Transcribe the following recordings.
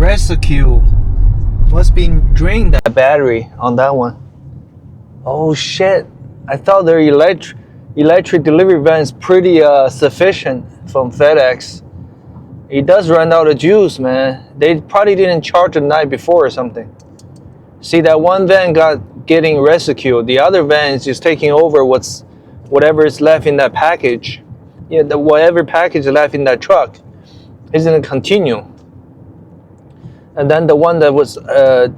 residue must be drained that battery on that one. Oh shit! I thought their electric delivery van is pretty sufficient from FedEx. It does run out of juice, man. They probably didn't charge the night before or something. See, that one van getting residue. The other van is just taking over whatever is left in that package. Yeah, whatever package left in that truck is gonna continue. And then the one that was the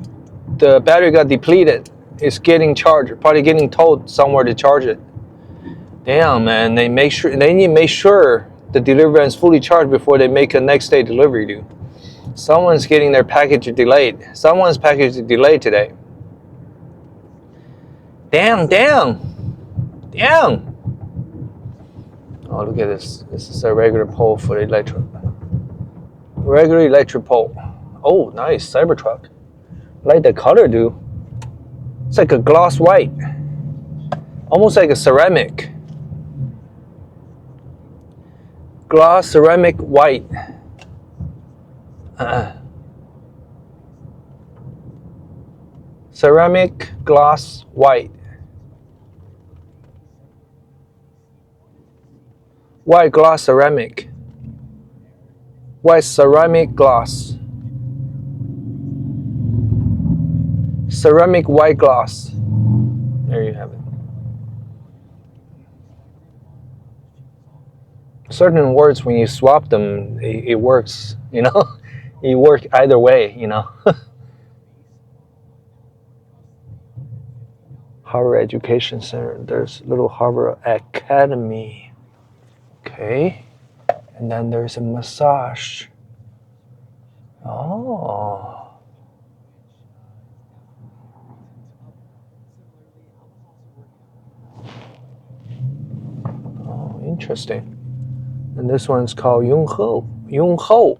battery got depleted is getting charged, probably getting told somewhere to charge it. Damn, man, they need to make sure the delivery van is fully charged before they make a next day delivery, dude. Someone's getting their package delayed. Someone's package is delayed today. Damn. Oh, look at this. This is a regular pole for the electric. Regular electric pole. Oh, nice. Cybertruck. I like the color, dude. It's like a gloss white. Almost like a ceramic. Gloss ceramic white. Ceramic gloss white. White gloss ceramic. White ceramic gloss. Ceramic white gloss. There you have it. Certain words, when you swap them, it works, you know? It works either way, you know? Harvard Education Center. There's Little Harvard Academy. Okay. And then there's a massage. Oh. Oh, interesting. And this one's called Yung Ho. Yung Ho.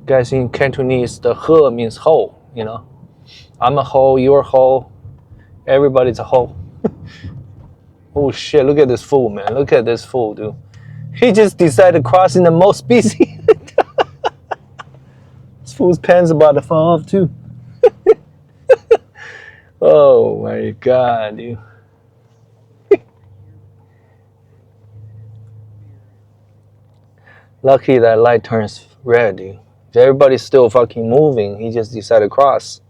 Guys, in Cantonese, the He means ho, you know. I'm a ho, you're a ho, everybody's a ho. Oh shit, look at this fool, man. Look at this fool, dude. He just decided to cross in the most species. This fool's pants about to fall off too. Oh my god, dude. Lucky that light turns red, dude. Everybody's still fucking moving. He just decided to cross.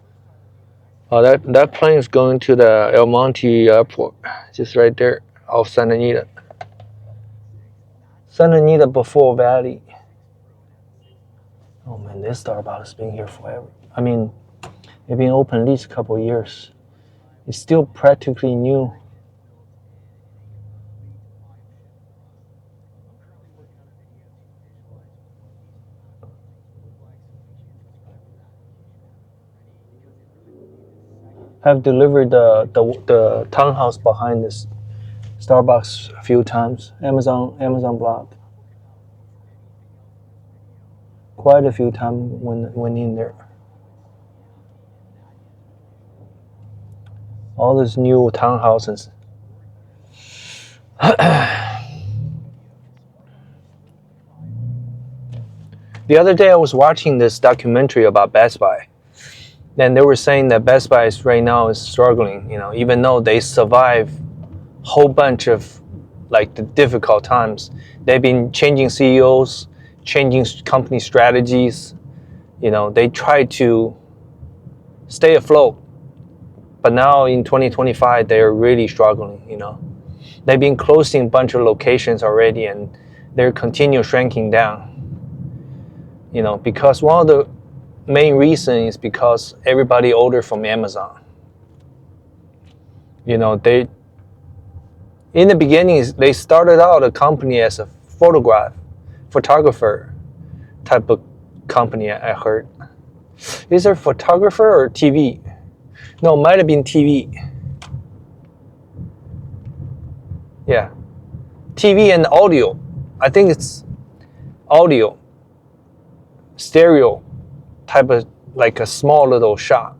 Oh, that plane is going to the El Monte Airport, just right there off Santa Anita. Santa Anita before Valley. Oh man, this Starbucks has been here forever. I mean, it's been open at least a couple of years. It's still practically new. Have delivered the townhouse behind this Starbucks a few times. Amazon block. Quite a few times when in there. All these new townhouses. The other day I was watching this documentary about Best Buy. And they were saying that Best Buy right now is struggling, you know, even though they survive a whole bunch of like the difficult times. They've been changing CEOs, changing company strategies. You know, they try to stay afloat. But now in 2025, they're really struggling, you know. They've been closing a bunch of locations already and they're continue shrinking down. You know, because one of the main reason is because everybody ordered from Amazon. You know, in the beginning, they started out a company as a photographer type of company, I heard. Is there photographer or TV? No, it might have been TV. Yeah. TV and audio. I think it's audio. Stereo type of like a small little shop.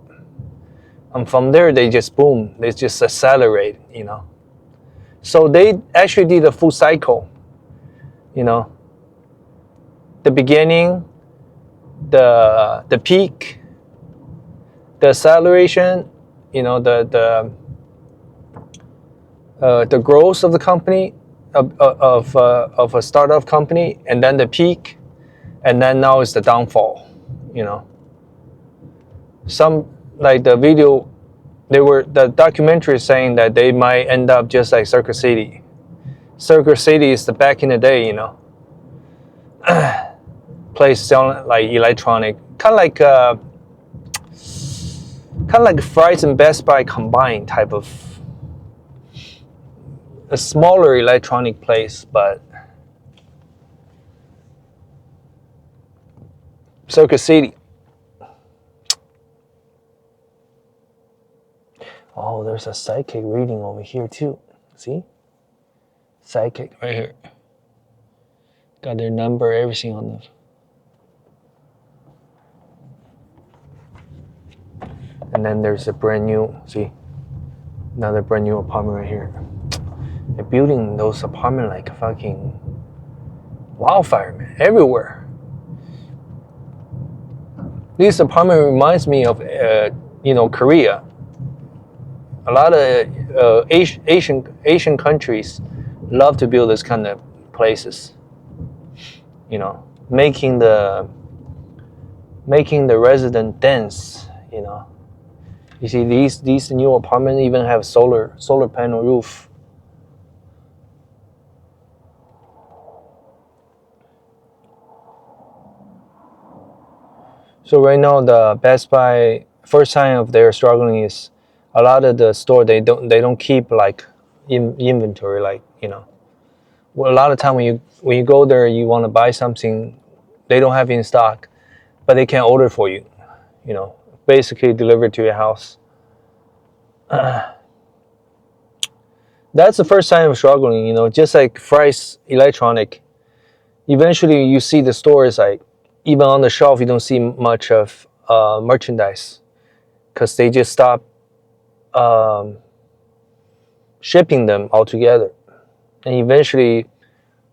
And from there, they just boom. They just accelerate, you know. So they actually did a full cycle, you know. the beginning, the peak, the acceleration, you know, the growth of the company, of a startup company, and then the peak, and then now it's the downfall. You know, some like the video, the documentary saying that they might end up just like Circuit City. Circuit City is the back in the day, you know, place selling like electronic, kind of like Fry's and Best Buy combined type of a smaller electronic place, but Circuit City. Oh, there's a psychic reading over here too. See? Psychic right here. Got their number, everything on the. And then there's a brand new, see? Another brand new apartment right here. They're building those apartments like a fucking wildfire, man, everywhere. This apartment reminds me of, Korea. A lot of Asian countries love to build this kind of places. You know, making the resident dense. You know, you see these new apartments even have solar panel roof. So right now the Best Buy first sign of their struggling is a lot of the store they don't keep like inventory, like, you know. Well, a lot of time when you go there, you want to buy something they don't have in stock, but they can order for you, you know, basically delivered to your house. That's the first sign of struggling, you know, just like Fry's Electronic. Eventually you see the stores like even on the shelf you don't see much of merchandise because they just stop shipping them altogether. And eventually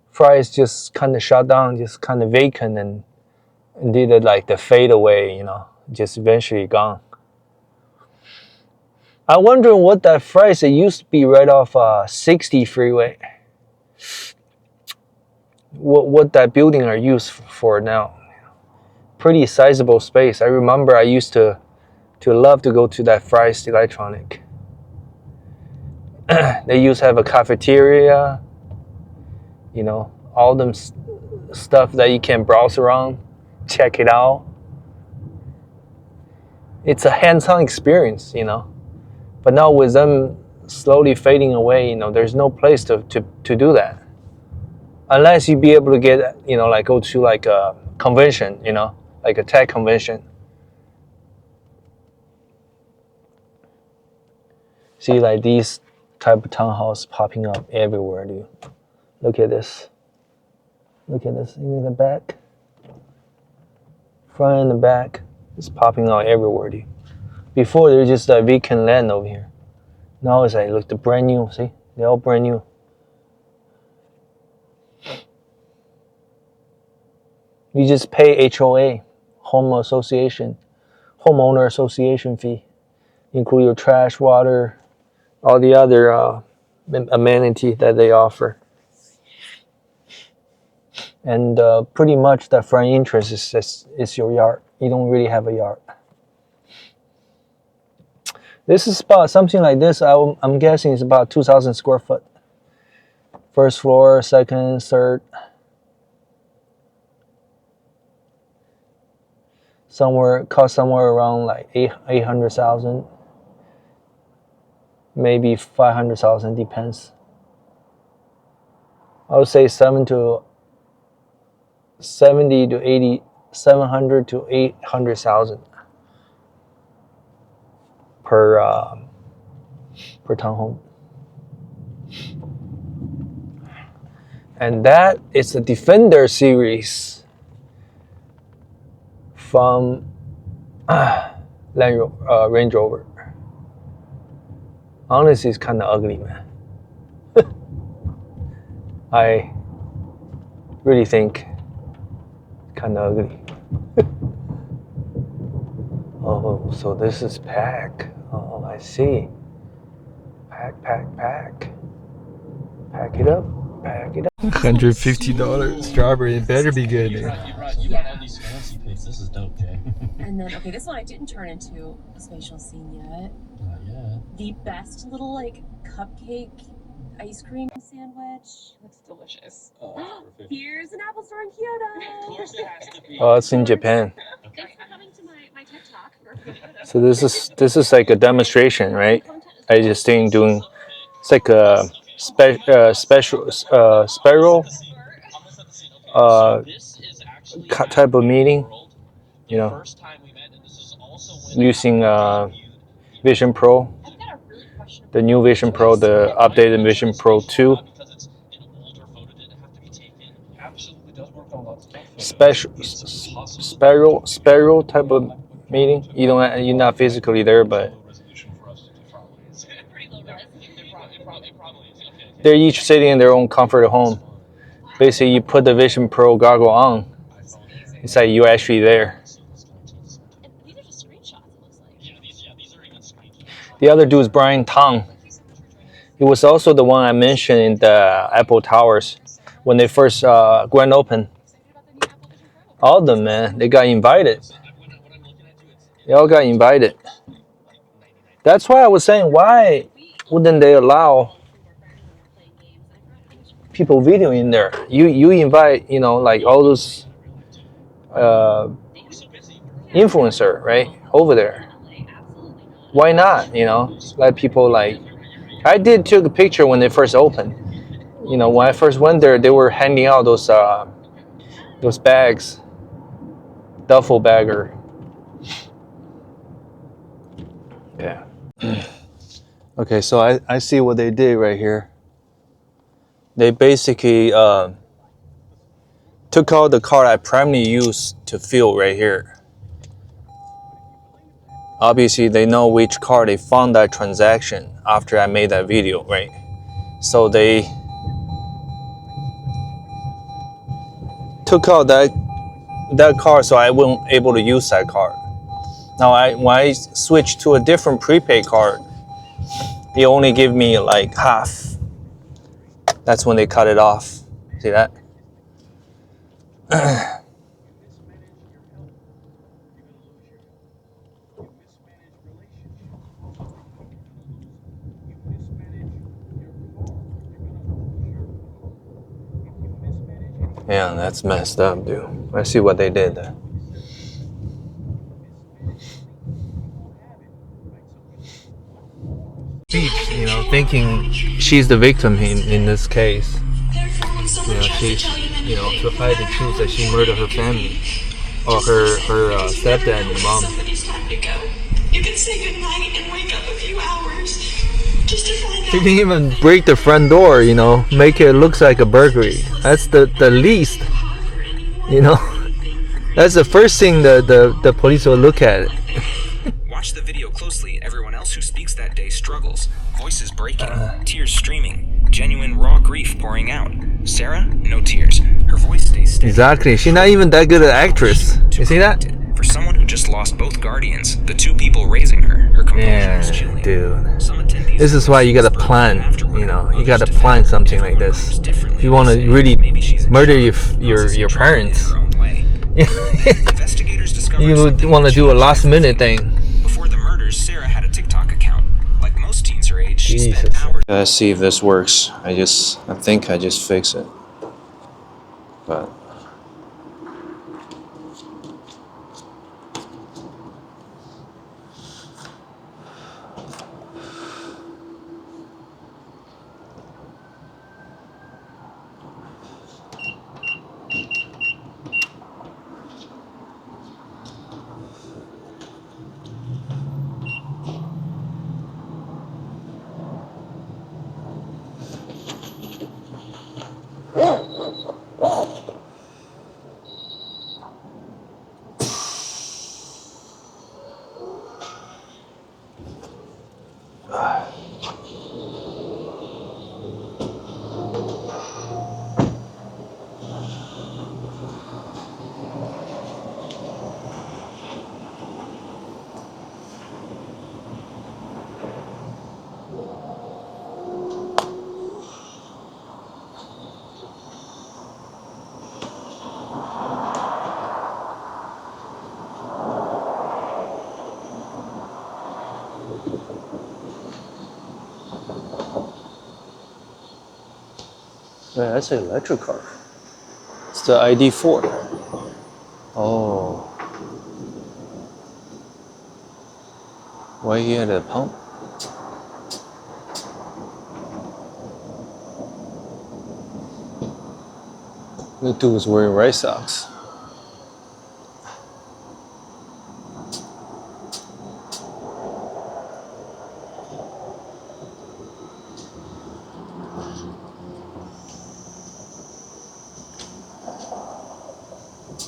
Fry's just kind of shut down, just kind of vacant, and did it like the fade away, you know, just eventually gone. I wonder what that Fry's, it used to be right off 60 freeway. What that building are used for now. Pretty sizable space. I remember I used to love to go to that Fry's Electronic. They used to have a cafeteria, you know, all them stuff that you can browse around, check it out. It's a hands-on experience, you know. But now with them slowly fading away, you know, there's no place to do that. Unless you be able to get, you know, like go to like a convention, you know, like a tech convention. See like these type of townhouse popping up everywhere, dude. Look at this. Look at this in the back. Front and the back. It's popping out everywhere, dude. Before there's just a vacant land over here. Now it's like, look, the brand new, see? They're all brand new. You just pay HOA, homeowner association fee. Include your trash, water, all the other amenity that they offer. And pretty much that front interest is your yard. You don't really have a yard. This is about something like this. I'm guessing it's about 2,000 square foot. First floor, second, third. Cost somewhere around like 800,000. Maybe 500,000, depends. I would say 700 to 800,000 per townhome. And that is the Defender series from Range Rover. Honestly, it's kind of ugly, man. I really think kind of ugly. Oh, so this is pack. Oh, I see. Pack. Pack it up. $150 strawberry. It better be good. Yeah. These fancy pics. This is dope, Jay. And then, okay, this one I didn't turn into a spatial scene yet. Yeah. The best little like cupcake ice cream sandwich. Looks delicious. Here's an Apple store in Kyoto. Of course it has to be. Oh, it's in Japan. Thanks for coming to my TED Talk. So this is like a demonstration, right? I just think doing it's like a special spiral type of meeting, you know, using Vision Pro, the new Vision Pro, the updated Vision Pro 2. Spiral type of meeting. You're not physically there, but they're each sitting in their own comfort at home. Basically, you put the Vision Pro goggle on. It's like you're actually there. These are just screenshots, it looks like. Yeah, these are even screenshots. The other dude is Brian Tong. He was also the one I mentioned in the Apple Towers when they first grand opened. All of them, man, they got invited. They all got invited. That's why I was saying, why wouldn't they allow people video in there? You invite, like all those influencer, right, over there. Why not? Let people I did took a picture when they first opened. When I first went there, they were handing out those bags, duffel bagger. Yeah. Okay, so I see what they did right here. They basically took out the card I primarily used to fill right here. Obviously, they know which card they found that transaction after I made that video, right? So they took out that card, so I wasn't able to use that card. Now, when I switched to a different prepaid card, they only give me like half. That's when they cut it off. See that? Yeah, that's messed up, dude. I see what they did there. Thinking she's the victim in this case. She's, to hide the truth that she murdered her family, or her stepdad and mom. You can say goodnight and wake up a few hours just to find out. She didn't even break the front door, make it look like a burglary. That's the least, That's the first thing the police will look at. Watch the video closely. Everyone else who speaks that day struggles. Voices breaking, tears streaming, genuine raw grief pouring out. Sarah, no tears. Her voice stays steady. Exactly. She's not even that good an actress. You see that? For someone who just lost both guardians, the two people raising her composure is chilling. Dude. This is why you gotta plan. You gotta plan something like this. If you want to really murder your parents, you would want to do a last minute thing. Before the murders, Sarah had a TikTok account. Like most teens her age, she spent hours. Let's see if this works. I think I just fixed it. But Wait, that's an electric car. It's the ID4. Oh. Why are you at a pump? The dude was wearing Red Sox.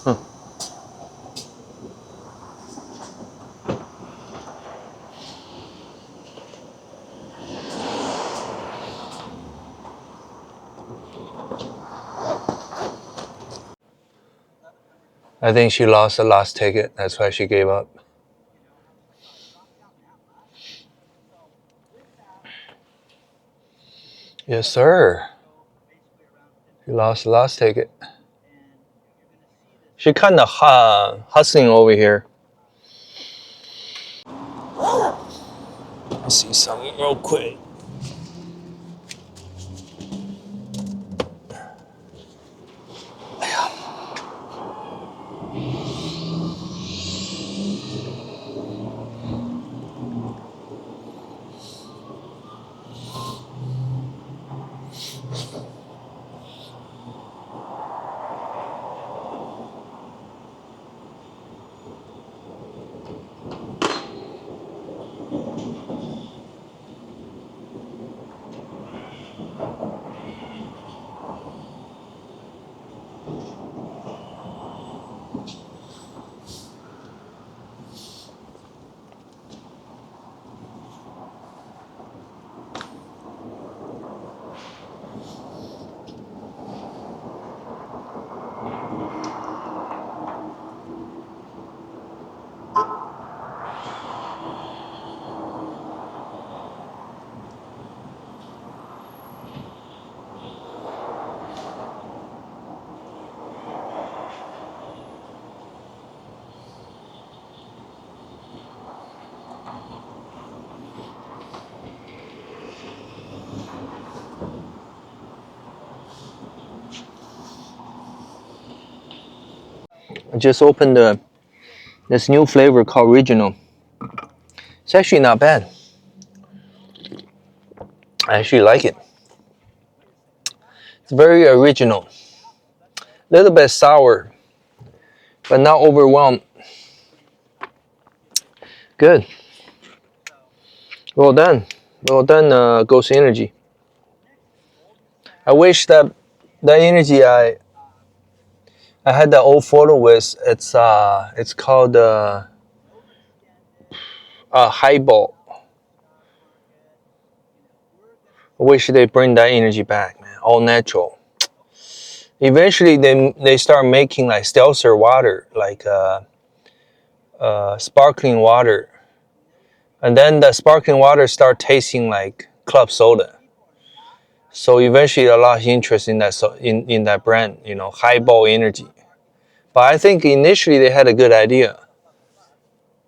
Huh. I think she lost the last ticket. That's why she gave up. Yes, sir. She lost the last ticket. She kind of hustling over here. Let's see something real quick. I just opened this new flavor called Original. It's actually not bad. I actually like it. It's very original. A little bit sour, but not overwhelmed. Good. Well done. Well done, Ghost Energy. I wish that energy I had that old photo with. It's called Highball. I wish they bring that energy back, man. All natural. Eventually, they start making like seltzer water, like sparkling water, and then the sparkling water start tasting like club soda. So eventually, a lot of interest in that in that brand, you know, Highball Energy. But I think initially they had a good idea.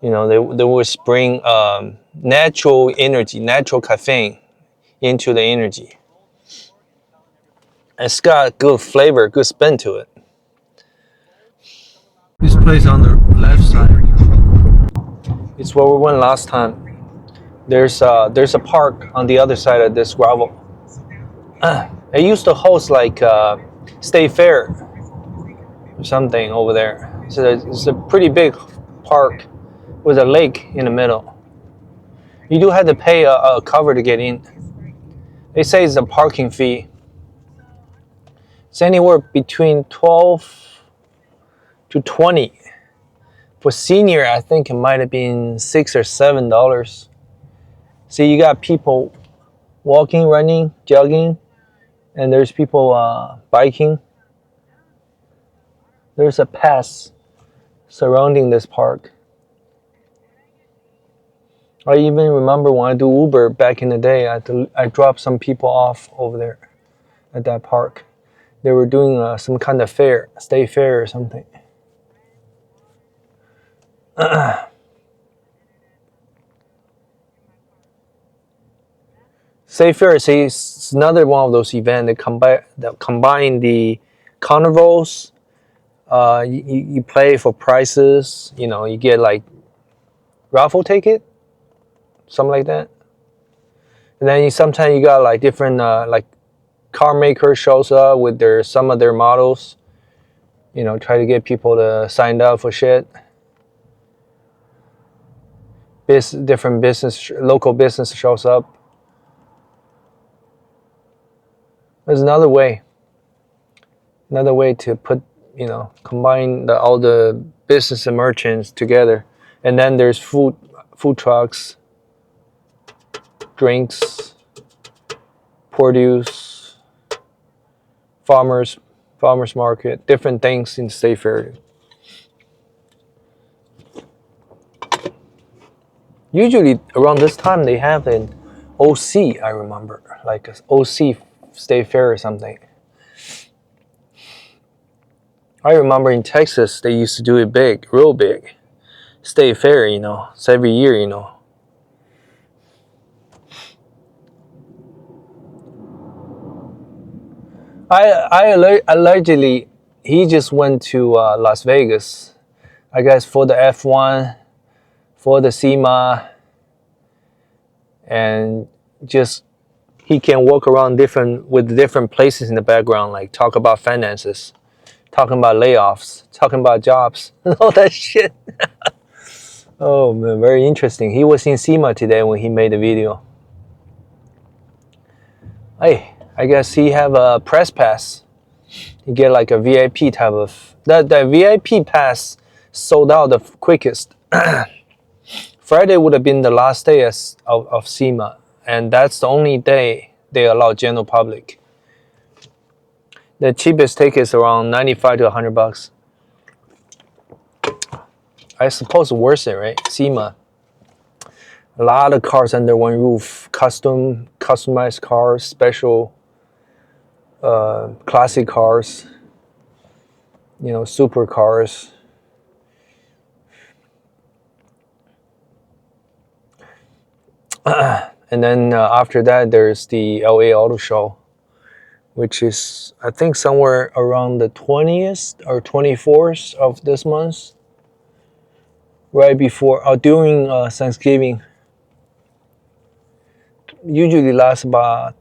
You know, they would bring natural energy, natural caffeine into the energy. It's got good flavor, good spin to it. This place on the left side. It's where we went last time. There's a park on the other side of this gravel. It used to host like State Fair or something over there. So it's a pretty big park with a lake in the middle. You do have to pay a cover to get in. They say it's a parking fee. It's anywhere between 12 to 20. For senior, I think it might have been $6 or $7. See, you got people walking, running, jogging, and there's people biking. There's a pass surrounding this park. I even remember when I do Uber back in the day, I dropped some people off over there at that park. They were doing some kind of fair, state fair or something. State Fair is another one of those events that combine the carnivals. You play for prizes. You know, you get like raffle ticket, something like that. And then sometimes you got like different like car maker shows up with some of their models. You know, try to get people to sign up for shit. Different business, local business shows up. There's another way to put, you know, combine all the business and merchants together. And then there's food trucks, drinks, produce, farmers market, different things in State Fair. Usually around this time they have an OC, I remember, like an OC State Fair or something. I remember in Texas they used to do it big, real big. State Fair, you know, it's every year, you know. Allegedly, he just went to Las Vegas, I guess, for the F1, for the SEMA, and just he can walk around with different places in the background, like talk about finances, talking about layoffs, talking about jobs, and all that shit. Oh man, very interesting. He was in SEMA today when he made the video. Hey, I guess he have a press pass. You get like a VIP type of that VIP pass sold out the quickest. Friday would have been the last day of SEMA, and that's the only day they allow general public. The cheapest ticket is around $95 to $100. I suppose worth it, right? SEMA. A lot of cars under one roof, customized cars, special classic cars, you know, super cars. And then after that, there's the LA Auto Show, which is, I think, somewhere around the 20th or 24th of this month, right before or during Thanksgiving. Usually lasts about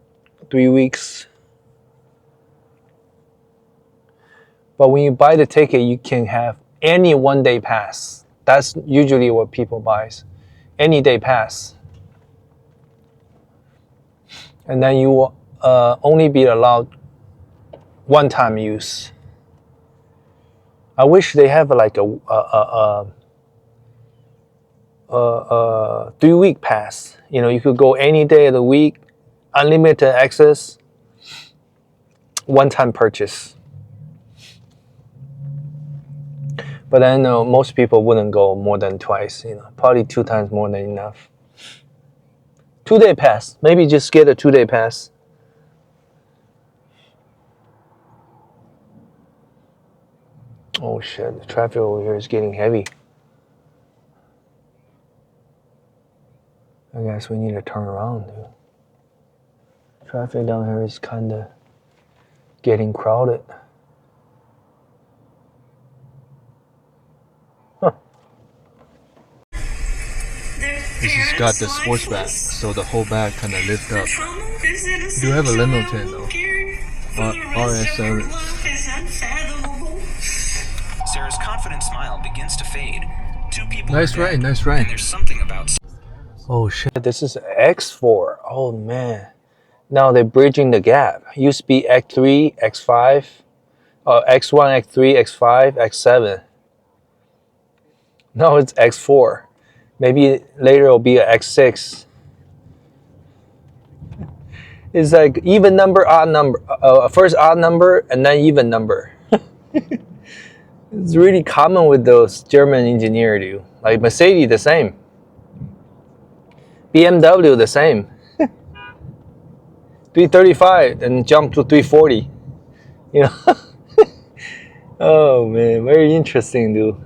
3 weeks. But when you buy the ticket, you can have any one-day pass. That's usually what people buys, any day pass. And then you will only be allowed one-time use. I wish they have like a 3-week pass. You know, you could go any day of the week, unlimited access, one-time purchase. But I know most people wouldn't go more than twice. You know, probably 2 times more than enough. 2-day pass. Maybe just get a 2-day pass. Oh shit, the traffic over here is getting heavy. I guess we need to turn around, dude. Traffic down here is kinda getting crowded. This has got the sports back, so the whole back kind of lift up. Do have a limo tent though. RS7. Sarah's confident smile begins to fade. 2 people. Nice ride, nice ride. And there's something about. Oh shit, this is X4. Oh man. Now they're bridging the gap. Used to be X3, X5, X1, X3, X5, X7. Now it's X4. Maybe later it'll be an X6. It's like even number, odd number. First odd number and then even number. It's really common with those German engineers, dude. Like Mercedes, the same. BMW, the same. 335 and jump to 340. You know? Oh man, very interesting, dude.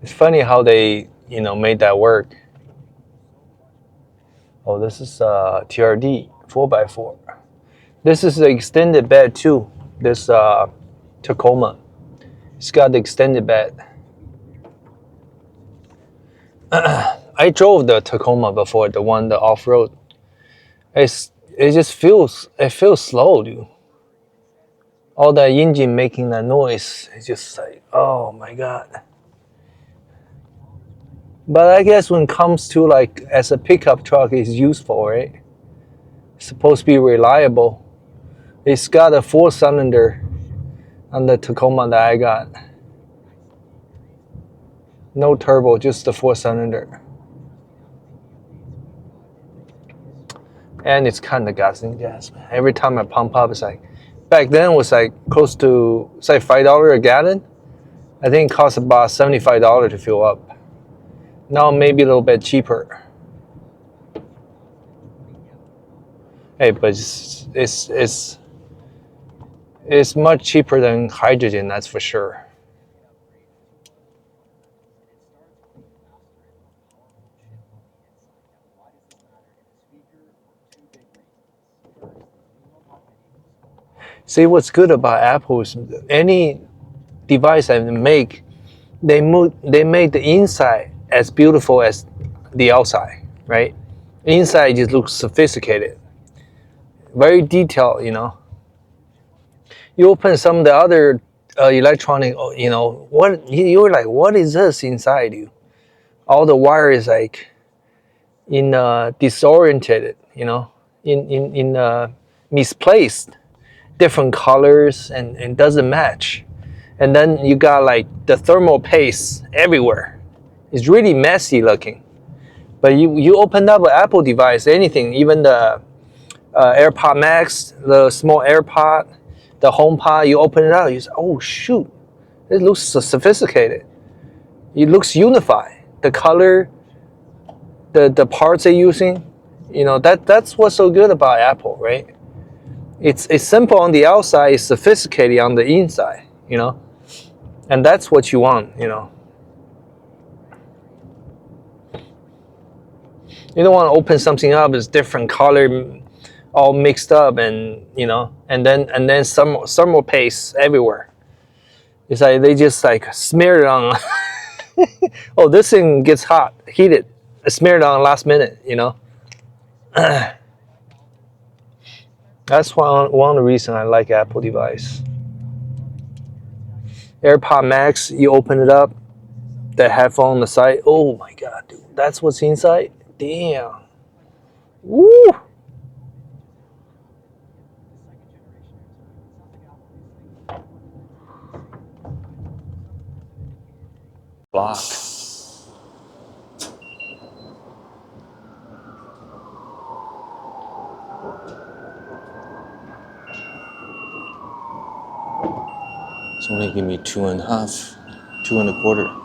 It's funny how they, you know, made that work. Oh, this is TRD 4x4. This is the extended bed too. This Tacoma. It's got the extended bed. I drove the Tacoma before, the off-road. It just feels slow, dude. All that engine making that noise, it's just like, oh my god. But I guess when it comes to like as a pickup truck, it's useful, right? It's supposed to be reliable. It's got a 4-cylinder on the Tacoma that I got. No turbo, just the 4-cylinder. And it's kind of gasoline gas, man. Every time I pump up, it's like, back then it was like close to, it's like $5 a gallon. I think it costs about $75 to fill up. Now maybe a little bit cheaper. Hey, but it's much cheaper than hydrogen, that's for sure. See, what's good about Apple is any device that they make, they make the inside as beautiful as the outside, right? Inside just looks sophisticated, very detailed, you know. You open some of the other electronic, you know, you're like, what is this inside you? All the wire is like disoriented, you know, in misplaced, different colors and doesn't match. And then you got like the thermal paste everywhere. It's really messy looking. But you open up an Apple device, anything, even the AirPod Max, the small AirPod, the HomePod, you open it out, you say, oh shoot, it looks so sophisticated. It looks unified. The color, the parts they're using, you know, that's what's so good about Apple, right? It's simple on the outside, it's sophisticated on the inside, you know? And that's what you want, you know? You don't want to open something up, it's different color, all mixed up, and you know, and then some thermal paste everywhere. It's like they just like smear it on. Oh, this thing gets hot, heated, smear it on last minute, you know. That's one of the reasons I like Apple device. AirPod Max, you open it up, the headphone on the side. Oh my god, dude, that's what's inside. Damn. Woo. Block. It's only give me 2.5, 2.25.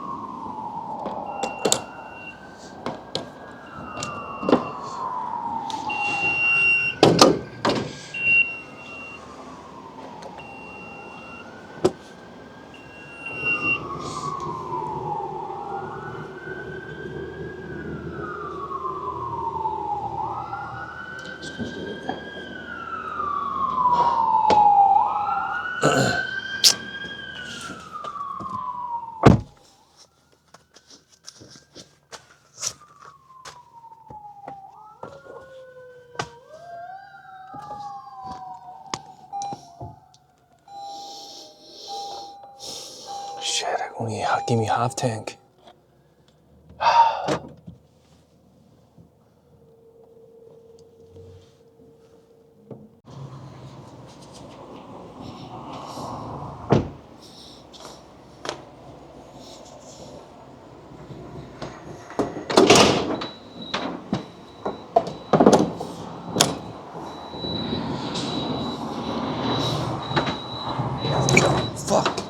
Shit, only give me half tank. Fuck.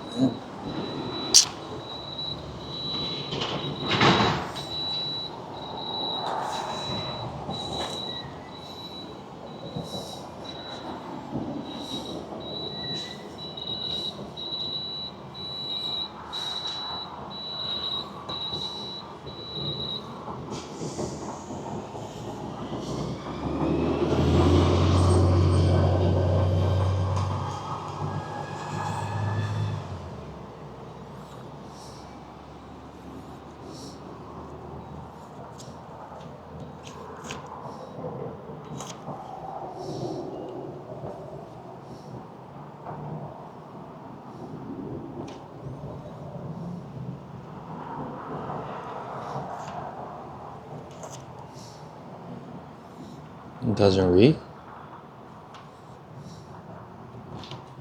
doesn't read?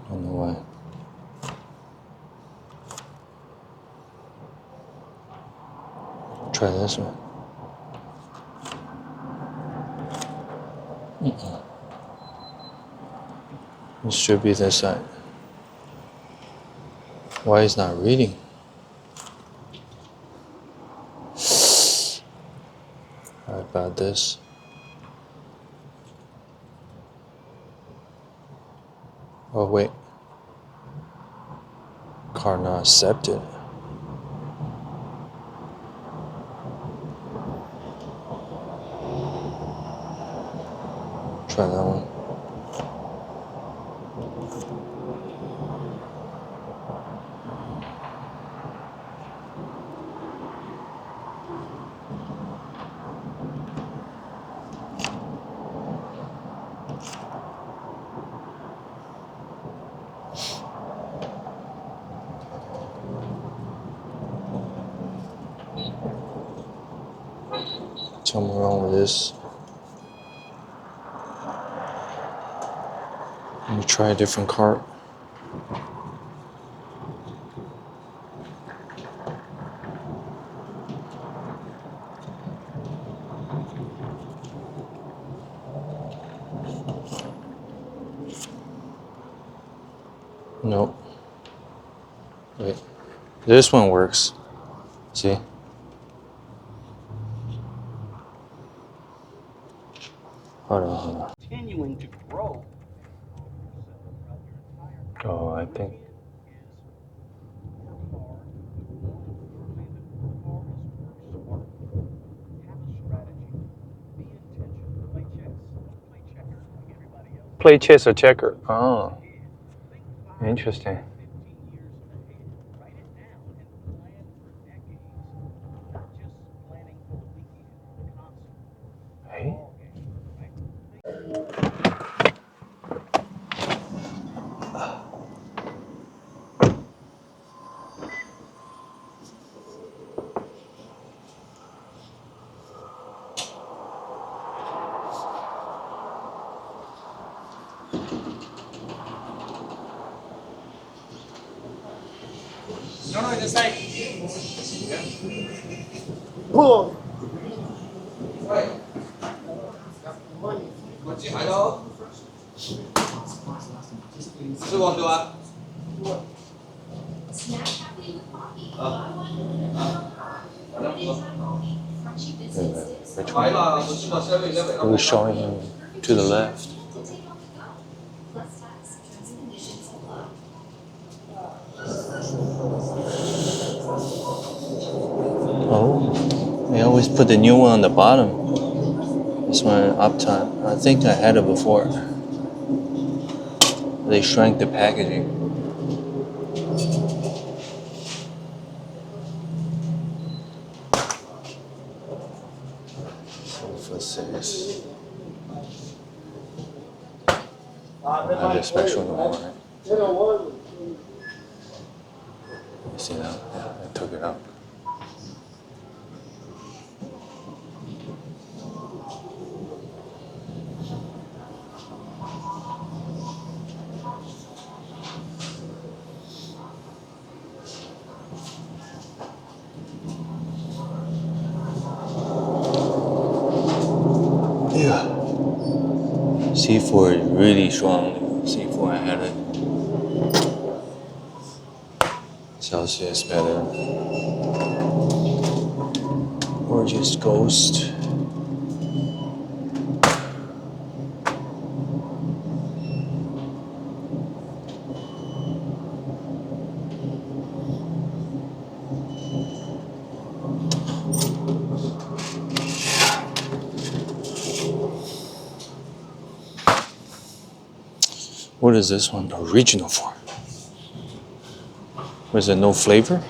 I don't know why. Try this one. It should be this side. Why is not reading? How about this? Oh wait. Card not accepted. Try that one. Something wrong with this. Let me try a different card. Nope. Wait. This one works. See? Hold on. Continuing to grow. Oh, I think. Play chess or checker? Oh, interesting. Hey? No, this side. Pull. 我记还有是我对吧？Which one? It was showing him to the left. Oh, they always put the new one on the bottom. This one uptime. I think I had it before. They shrank the packaging. Sofa 6. Don't have the special no more, right? You see that? Yeah, I took it out. Yeah. C4 is really strong. C4 I had it. Celsius better. Or just Ghost. What is this one original for? Was it no flavor?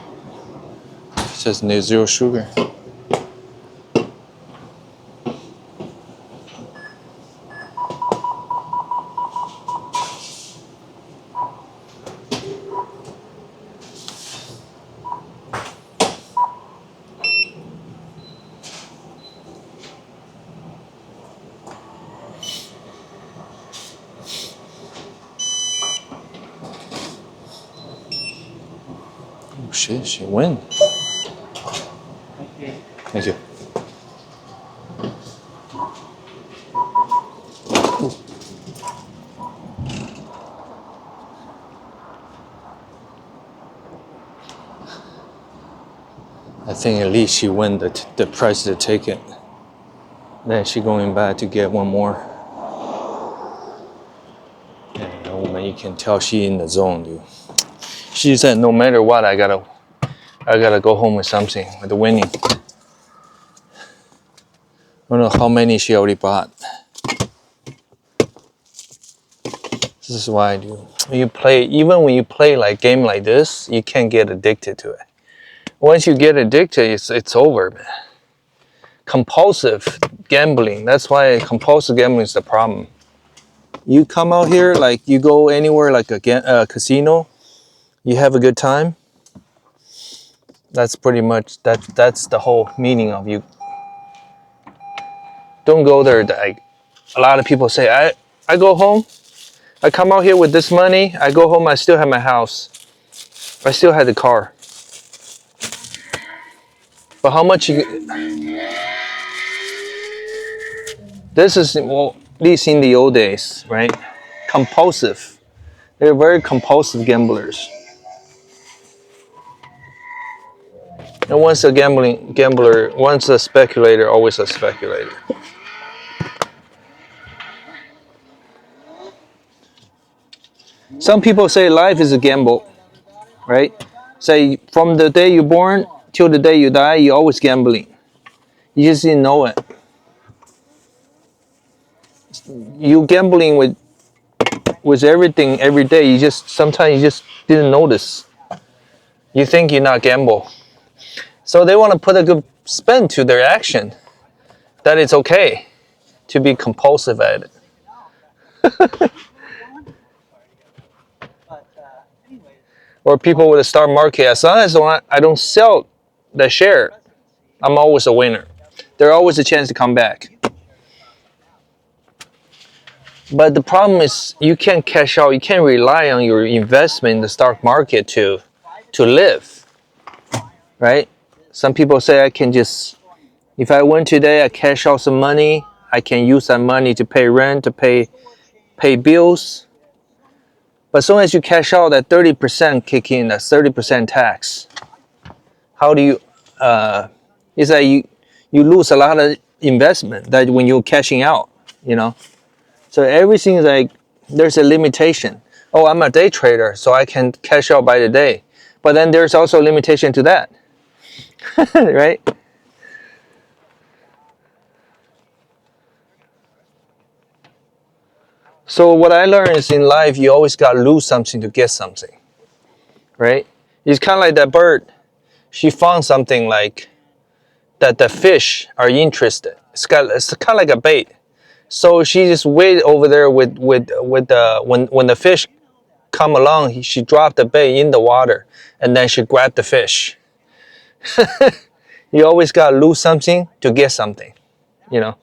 It says no zero sugar. Oh shit, she win. Thank you. I think at least she won the price of the ticket. Then she going back to get one more. And the woman, you can tell she in the zone, dude. She said, no matter what, I gotta go home with something, with the winning. I don't know how many she already bought. This is why I do. When you play, even when you play like game like this, you can't get addicted to it. Once you get addicted, it's over, man. Compulsive gambling. That's why compulsive gambling is the problem. You come out here, like you go anywhere like a casino, you have a good time. That's pretty much that's the whole meaning of you. Don't go there. Like a lot of people say, I go home, I come out here with this money, I go home, I still have my house, I still have the car. But how much you? This is, well, at least in the old days, right? Compulsive. They're very compulsive gamblers. And once a gambler, once a speculator, always a speculator. Some people say life is a gamble, right? Say from the day you're born till the day you die, you're always gambling. You just didn't know it. You gambling with everything every day. Sometimes you just didn't notice. You think you're not gamble. So they want to put a good spin to their action, that it's okay to be compulsive at it. Or people with a stock market, as long as I don't sell the share, I'm always a winner. There's always a chance to come back. But the problem is you can't cash out, you can't rely on your investment in the stock market to live, right? Some people say I can just, if I win today, I cash out some money, I can use that money to pay rent, to pay bills. But as soon as you cash out, that 30% kick in, that 30% tax. How do you, it's like you lose a lot of investment that when you're cashing out, you know? So everything is like, there's a limitation. Oh, I'm a day trader, so I can cash out by the day. But then there's also a limitation to that, right? So what I learned is in life, you always got to lose something to get something, right? It's kind of like that bird. She found something like that the fish are interested. It's kind of like a bait. So she just waited over there when the fish come along, she dropped the bait in the water and then she grabbed the fish. You always got to lose something to get something, you know.